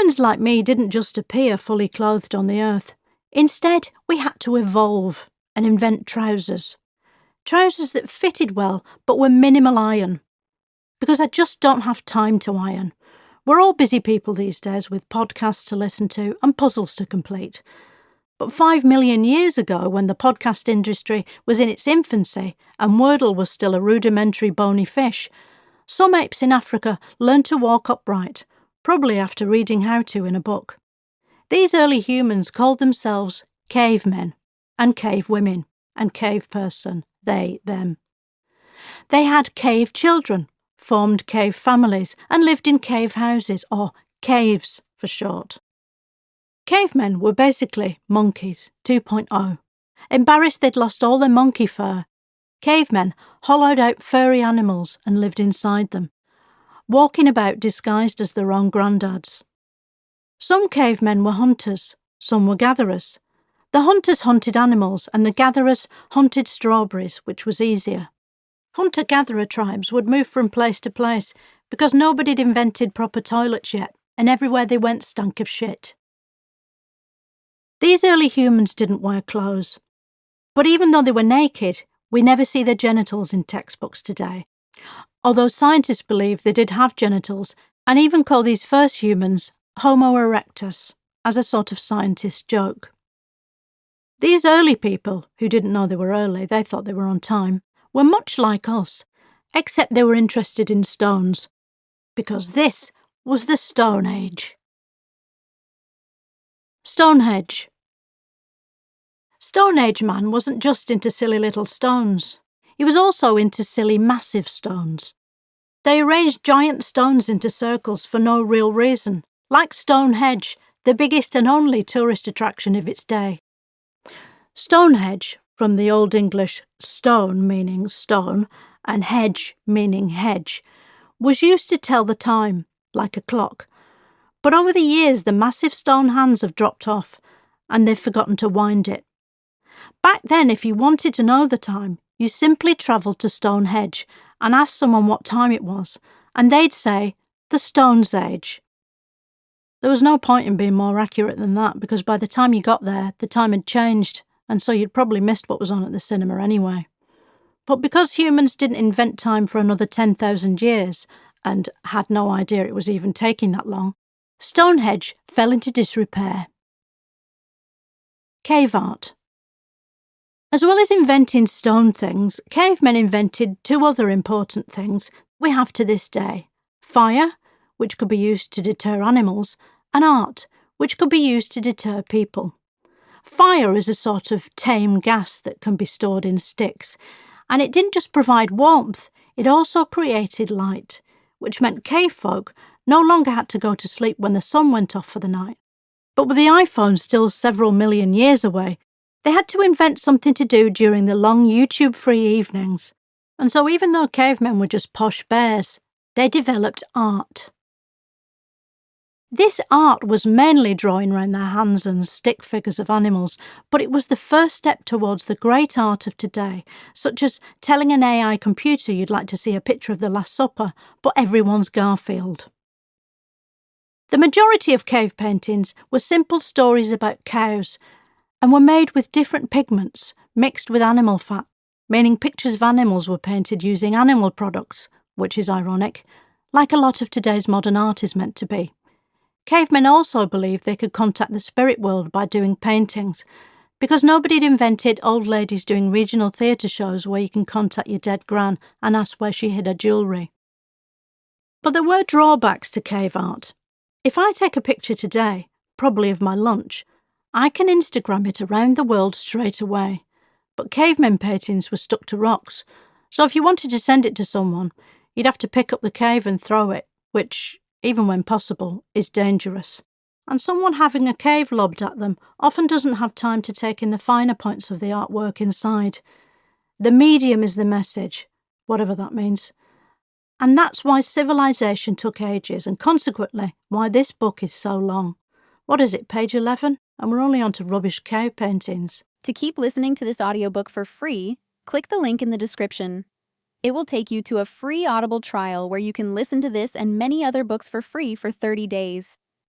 Humans like me didn't just appear fully clothed on the earth. Instead, we had to evolve and invent trousers. Trousers that fitted well, but were minimal iron. Because I just don't have time to iron. We're all busy people these days with podcasts to listen to and puzzles to complete. But 5 million years ago, when the podcast industry was in its infancy and Wordle was still a rudimentary bony fish, some apes in Africa learned to walk upright, probably after reading how to in a book. These early humans called themselves cavemen and cave women and cave person, they, them. They had cave children, formed cave families, and lived in cave houses, or caves for short. Cavemen were basically monkeys 2.0. Embarrassed they'd lost all their monkey fur, cavemen hollowed out furry animals and lived inside them, walking about disguised as their own granddads. Some cavemen were hunters, some were gatherers. The hunters hunted animals and the gatherers hunted strawberries, which was easier. Hunter-gatherer tribes would move from place to place because nobody had invented proper toilets yet, and everywhere they went stank of shit. These early humans didn't wear clothes. But even though they were naked, we never see their genitals in textbooks today. Although scientists believe they did have genitals, and even call these first humans Homo erectus, as a sort of scientist joke. These early people, who didn't know they were early, they thought they were on time, were much like us, except they were interested in stones, because this was the Stone Age. Stonehenge. Stone Age man wasn't just into silly little stones. He was also into silly massive stones. They arranged giant stones into circles for no real reason, like Stonehenge, the biggest and only tourist attraction of its day. Stonehenge, from the Old English stone meaning stone and hedge meaning hedge, was used to tell the time, like a clock. But over the years the massive stone hands have dropped off and they've forgotten to wind it. Back then, if you wanted to know the time, you simply travelled to Stonehenge and asked someone what time it was, and they'd say, the Stone's Age. There was no point in being more accurate than that, because by the time you got there, the time had changed, and so you'd probably missed what was on at the cinema anyway. But because humans didn't invent time for another 10,000 years, and had no idea it was even taking that long, Stonehenge fell into disrepair. Cave art. As well as inventing stone things, cavemen invented two other important things we have to this day: fire, which could be used to deter animals, and art, which could be used to deter people. Fire is a sort of tame gas that can be stored in sticks, and it didn't just provide warmth, it also created light, which meant cave folk no longer had to go to sleep when the sun went off for the night. But with the iPhone still several million years away, they had to invent something to do during the long YouTube-free evenings. And so even though cavemen were just posh bears, they developed art. This art was mainly drawing around their hands and stick figures of animals, but it was the first step towards the great art of today, such as telling an AI computer you'd like to see a picture of the Last Supper, but everyone's Garfield. The majority of cave paintings were simple stories about cows, and were made with different pigments mixed with animal fat, meaning pictures of animals were painted using animal products, which is ironic, like a lot of today's modern art is meant to be. Cavemen also believed they could contact the spirit world by doing paintings, because nobody had invented old ladies doing regional theatre shows where you can contact your dead gran and ask where she hid her jewellery. But there were drawbacks to cave art. If I take a picture today, probably of my lunch, I can Instagram it around the world straight away. But cavemen paintings were stuck to rocks, so if you wanted to send it to someone, you'd have to pick up the cave and throw it, which, even when possible, is dangerous. And someone having a cave lobbed at them often doesn't have time to take in the finer points of the artwork inside. The medium is the message, whatever that means. And that's why civilization took ages, and consequently, why this book is so long. What is it, page 11? And we're only on to rubbish cave paintings. To keep listening to this audiobook for free, click the link in the description. It will take you to a free Audible trial where you can listen to this and many other books for free for 30 days.